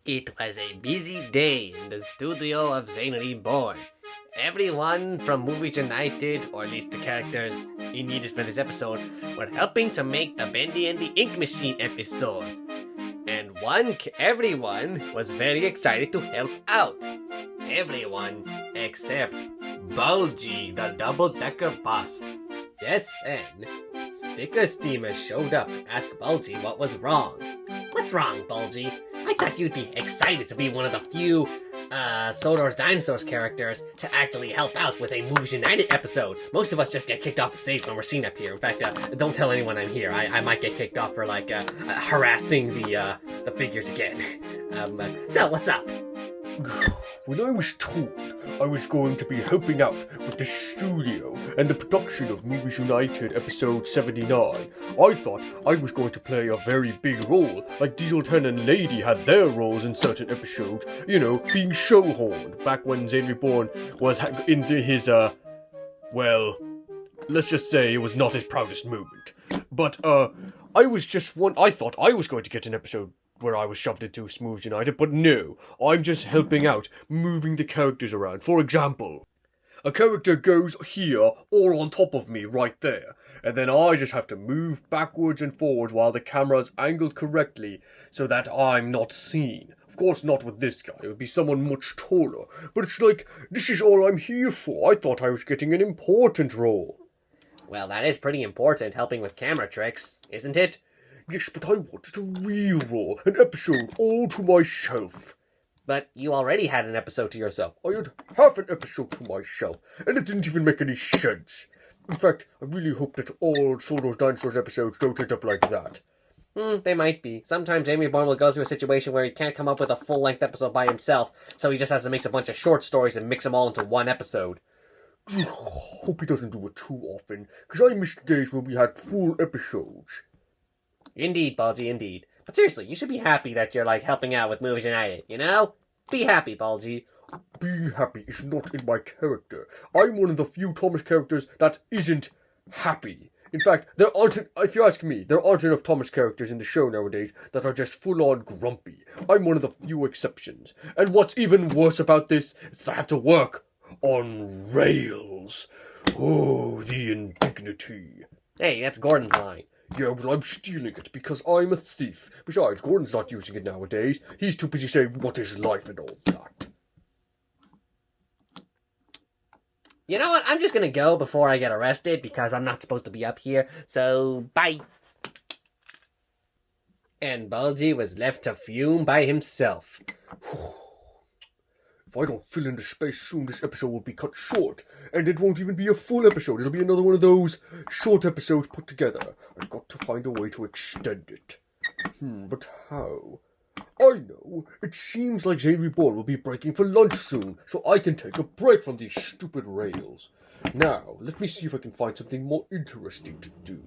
It was a busy day in the studio of Zainreborn. Everyone from Movies United, or at least the characters he needed for this episode, were helping to make the Bendy and the Ink Machine episodes. And everyone was very excited to help out. Everyone except Bulgy, the double-decker boss. Just then, Sticker Steamer showed up and asked Bulgy what was wrong. What's wrong, Bulgy? I thought you'd be excited to be one of the few Sodor's Dinosaurs characters to actually help out with a Movies United episode. Most of us just get kicked off the stage when we're seen up here. In fact, don't tell anyone I'm here. I might get kicked off for harassing the figures again. So what's up? When I was told I was going to be helping out with the studio and the production of Movies United episode 79, I thought I was going to play a very big role, like Diesel 10 and Lady had their roles in certain episodes, you know, being showhorned back when Zainreborn was into his, well, let's just say it was not his proudest moment. But, I thought I was going to get an episode where I was shoved into Movies United, but no, I'm just helping out, moving the characters around. For example, a character goes here, all on top of me, right there, and then I just have to move backwards and forwards while the camera's angled correctly so that I'm not seen. Of course not with this guy, it would be someone much taller, but it's like, this is all I'm here for. I thought I was getting an important role. Well, that is pretty important, helping with camera tricks, isn't it? Yes, but I wanted a real role, an episode all to myself. But you already had an episode to yourself. I had half an episode to myself, and it didn't even make any sense. In fact, I really hope that all Sodor's Dinosaurs episodes don't end up like that. They might be. Sometimes Zainreborn will go through a situation where he can't come up with a full-length episode by himself, so he just has to make a bunch of short stories and mix them all into one episode. Hope he doesn't do it too often, because I miss the days when we had full episodes. Indeed, Bulgy, indeed. But seriously, you should be happy that you're, helping out with Movies United, you know? Be happy, Bulgy. Be happy is not in my character. I'm one of the few Thomas characters that isn't happy. In fact, if you ask me, there aren't enough Thomas characters in the show nowadays that are just full-on grumpy. I'm one of the few exceptions. And what's even worse about this is that I have to work on rails. Oh, the indignity. Hey, that's Gordon's line. Yeah, well, I'm stealing it because I'm a thief. Besides, Gordon's not using it nowadays. He's too busy saying what is life and all that. You know what? I'm just gonna go before I get arrested because I'm not supposed to be up here. So, bye. And Bulgy was left to fume by himself. If I don't fill in the space soon, this episode will be cut short. And it won't even be a full episode. It'll be another one of those short episodes put together. I've got to find a way to extend it. But how? I know. It seems like Zainreborn will be breaking for lunch soon, so I can take a break from these stupid rails. Now, let me see if I can find something more interesting to do.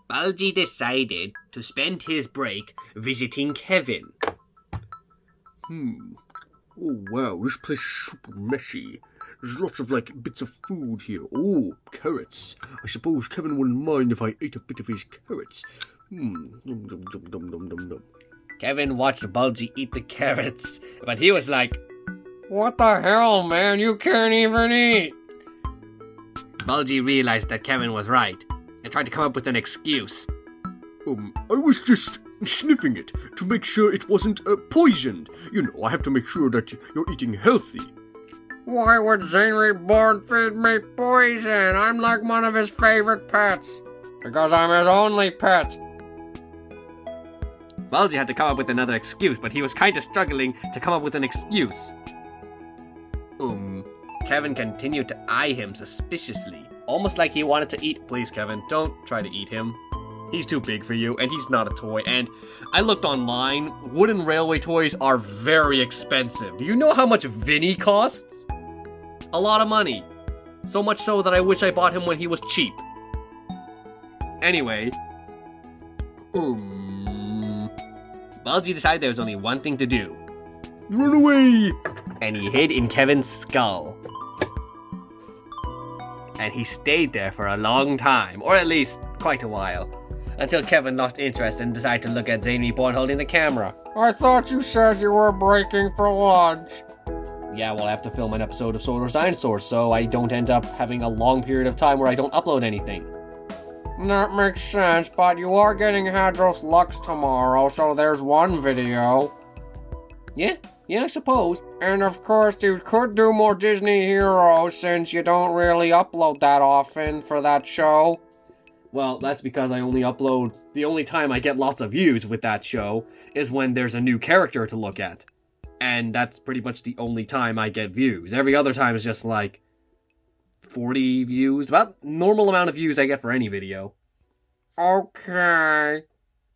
Bulgy decided to spend his break visiting Kevin. Oh wow, this place is super messy. There's lots of, bits of food here. Oh, carrots. I suppose Kevin wouldn't mind if I ate a bit of his carrots. Dum dum dum dum dum dum dum. Kevin watched Bulgy eat the carrots, but he was like, "What the hell, man? You can't even eat!" Bulgy realized that Kevin was right, and tried to come up with an excuse. I was just sniffing it to make sure it wasn't poisoned. You know, I have to make sure that you're eating healthy. Why would Zainreborn feed me poison? I'm like one of his favorite pets. Because I'm his only pet. Bulgy had to come up with another excuse, but he was kind of struggling to come up with an excuse. Kevin continued to eye him suspiciously, almost like he wanted to eat. Please, Kevin, don't try to eat him. He's too big for you, and he's not a toy, and I looked online, wooden railway toys are very expensive. Do you know how much Vinny costs? A lot of money. So much so that I wish I bought him when he was cheap. Anyway, Bulgy decided there was only one thing to do. Run away! And he hid in Kevin's skull. And he stayed there for a long time, or at least quite a while. until Kevin lost interest and decided to look at Zainreborn holding the camera. I thought you said you were breaking for lunch. Yeah, well, I have to film an episode of Sodor's Dinosaurs, so I don't end up having a long period of time where I don't upload anything. That makes sense, but you are getting Hadros Lux tomorrow, so there's one video. Yeah, I suppose. And of course, you could do more Disney Heroes since you don't really upload that often for that show. Well, that's because I only upload... The only time I get lots of views with that show is when there's a new character to look at. And that's pretty much the only time I get views. Every other time is just like 40 views. About normal amount of views I get for any video. Okay.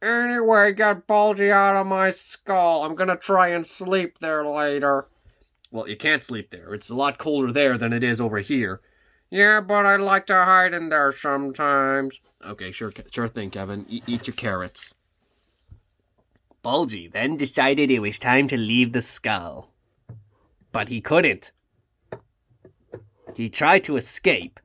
Anyway, get Bulgy out of my skull. I'm gonna try and sleep there later. Well, you can't sleep there. It's a lot colder there than it is over here. Yeah, but I like to hide in there sometimes. Okay, sure thing, Kevin. Eat your carrots. Bulgy then decided it was time to leave the skull. But he couldn't. He tried to escape,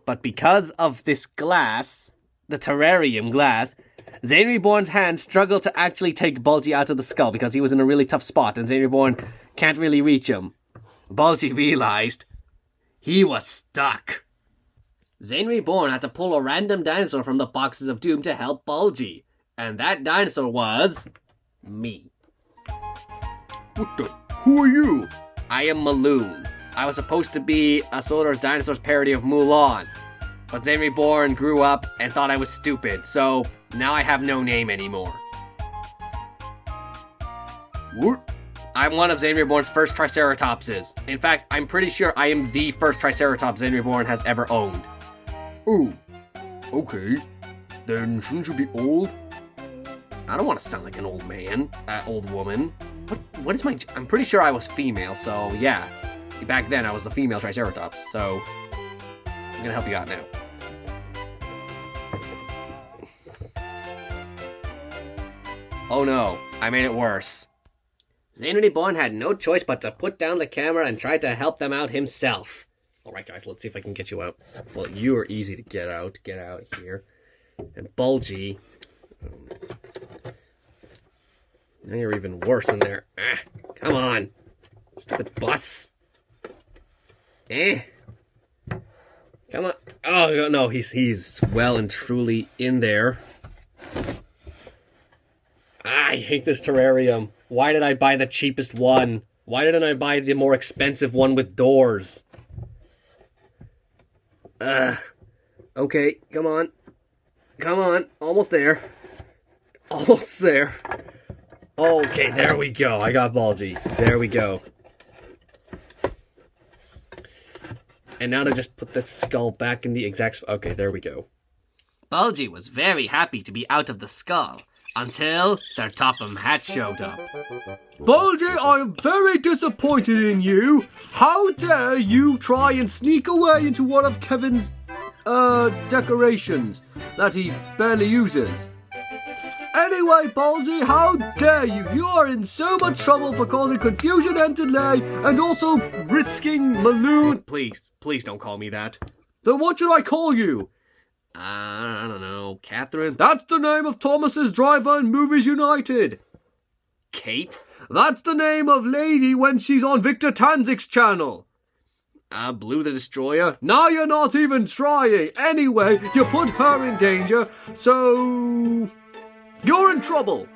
but because of this glass, the terrarium glass, Zainreborn's hand struggled to actually take Bulgy out of the skull because he was in a really tough spot and Zainreborn can't really reach him. Bulgy realized he was stuck. Zainreborn had to pull a random dinosaur from the boxes of doom to help Bulgy. And that dinosaur was... me. What the? Who are you? I am Maloon. I was supposed to be a Sodor's Dinosaurs parody of Mulan. But Zainreborn grew up and thought I was stupid, so now I have no name anymore. What? I'm one of Zainreborn's first Triceratopses. In fact, I'm pretty sure I am the first Triceratops Zainreborn has ever owned. Oh, okay. Then shouldn't you be old? I don't want to sound like an old man, old woman. What is my... I'm pretty sure I was female, so yeah. Back then, I was the female Triceratops, so... I'm gonna help you out now. Oh no, I made it worse. Zainreborn had no choice but to put down the camera and try to help them out himself. Alright guys, let's see if I can get you out. Well, you are easy to get out. Get out here. And Bulgy... now you're even worse in there. Come on. Stupid bus. Come on. Oh, no, he's well and truly in there. I hate this terrarium. Why did I buy the cheapest one? Why didn't I buy the more expensive one with doors? Okay, come on. Come on. Almost there. Almost there. Okay, there we go. I got Bulgy. There we go. And now to just put the skull back in the exact spot. Okay, there we go. Bulgy was very happy to be out of the skull. Until Sir Topham Hatt showed up. Bulgy, I am very disappointed in you. How dare you try and sneak away into one of Kevin's, decorations that he barely uses. Anyway, Bulgy, how dare you? You are in so much trouble for causing confusion and delay, and also risking Maloon. Please don't call me that. Then what should I call you? I don't know. Catherine? That's the name of Thomas's driver in Movies United. Kate? That's the name of Lady when she's on Victor Tanzik's channel. Blue the Destroyer? Now you're not even trying. Anyway, you put her in danger, so... you're in trouble.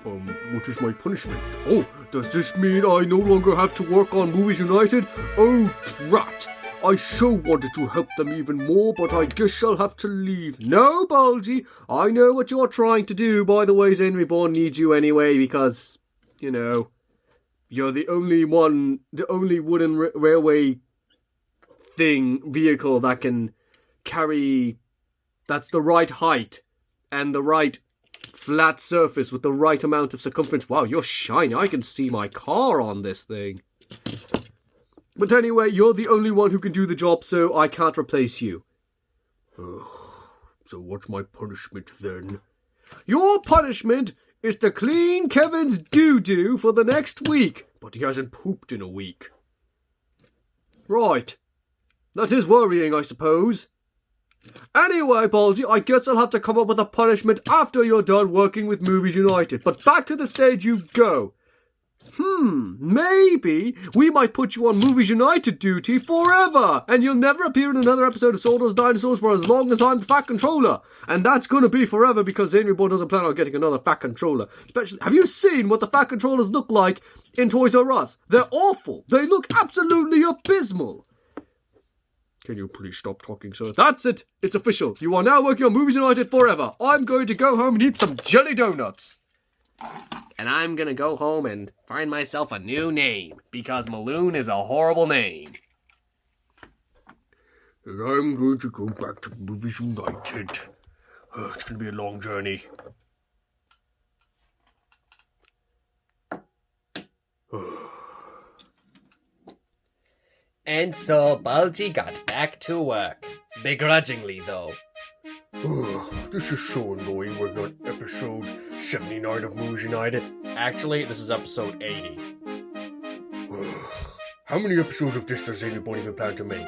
What is my punishment? Oh, does this mean I no longer have to work on Movies United? Oh, drat. I so wanted to help them even more, but I guess I'll have to leave. No, Bulgy, I know what you're trying to do. By the way, Zainreborn needs you anyway because, you know, you're the only wooden railway vehicle that can carry, that's the right height and the right flat surface with the right amount of circumference. Wow, you're shiny. I can see my car on this thing. But anyway, you're the only one who can do the job, so I can't replace you. So what's my punishment then? Your punishment is to clean Kevin's doo-doo for the next week. But he hasn't pooped in a week. Right. That is worrying, I suppose. Anyway, Bulgy, I guess I'll have to come up with a punishment after you're done working with Movies United. But back to the stage you go. Maybe we might put you on Movies United duty forever, and you'll never appear in another episode of Sodor's Dinosaurs for as long as I'm the Fat Controller. And that's gonna be forever because Zainreborn doesn't plan on getting another Fat Controller. Especially, have you seen what the Fat Controllers look like in Toys R Us? They're awful. They look absolutely abysmal. Can you please stop talking, sir? That's it. It's official. You are now working on Movies United forever. I'm going to go home and eat some jelly donuts. And I'm gonna go home and find myself a new name, because Maloon is a horrible name. And I'm going to go back to Movies United. It's going to be a long journey. And so Bulgy got back to work. Begrudgingly, though. This is so annoying. We're on episode 79 of Movies United. Actually, this is episode 80. How many episodes of this does Zainreborn even plan to make?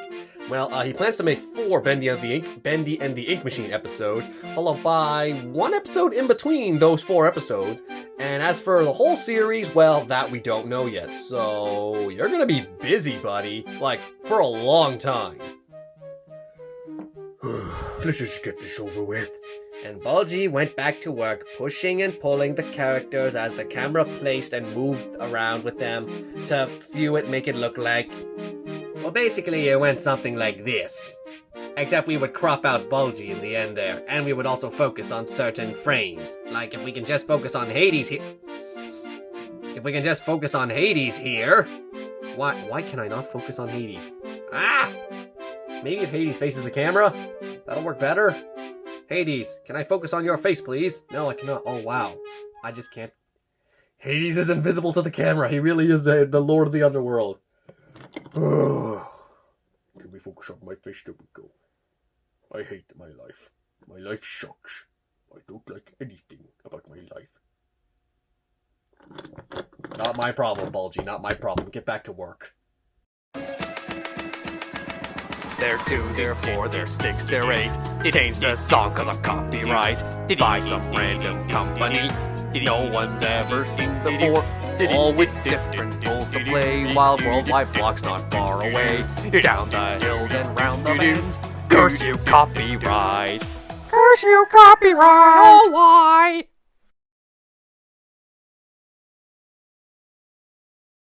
Well, he plans to make 4 Bendy and the Ink Machine episodes, followed by 1 episode in between those 4 episodes. And as for the whole series, well, that we don't know yet. So, you're gonna be busy, buddy. Like, for a long time. Let's just get this over with. And Bulgy went back to work, pushing and pulling the characters as the camera placed and moved around with them to view it, make it look like... Well, basically it went something like this. Except we would crop out Bulgy in the end there, and we would also focus on certain frames. Like, if we can just focus on Hades here... Why can I not focus on Hades? Ah! Maybe if Hades faces the camera? That'll work better. Hades, can I focus on your face, please? No, I cannot. Oh, wow. I just can't. Hades is invisible to the camera. He really is the Lord of the Underworld. Can we focus on my face? There we go. I hate my life. My life sucks. I don't like anything about my life. Not my problem, Bulgy. Not my problem. Get back to work. They're 2, they're 4, they're 6, they're 8. Change the song cause of copyright. By some random company no one's ever seen before. All with different roles to play, while worldwide blocks not far away. Down the hills and round the bends. Curse you, copyright. Curse you, copyright. Oh, why?